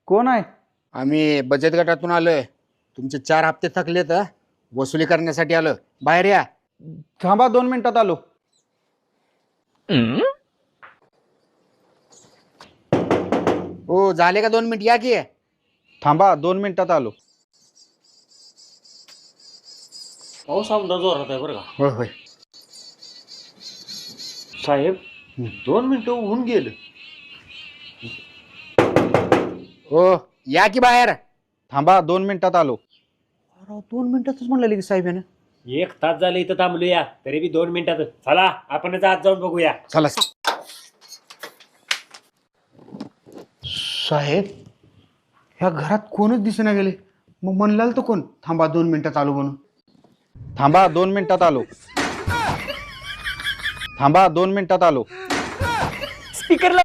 कोण आहे? आम्ही बचत गटातून आलोय. तुमचे 4 हप्ते थकलेत हं? वसुली करण्यासाठी आलो. बाहेर या. थांबा 2 मिनिटात आलो. हो झाले का 2 मिनिट या की. थांबा 2 मिनिटात आलो. पाऊस आमदा जोरात आहे बरं का होय होय. साहेब. 2 मिनिटं होऊन गेलं. हो या की बाहेर. थांबा 2 मिनिटात आलो. 2 मिनिटातच म्हणलं की साहेब यानं. 1 तास झाले इथं थांबलूया तरी बी 2 मिनिटात. चला आपणच आत जाऊन बघूया. चला साहेब ह्या घरात कोणच दिसेना गेले. मग म्हणलाल तर कोण थांबा 2 मिनिटात चालू म्हणून. थांबा 2 मिनिटात आलो. थांबा 2 मिनिटात आलो. स्पीकरला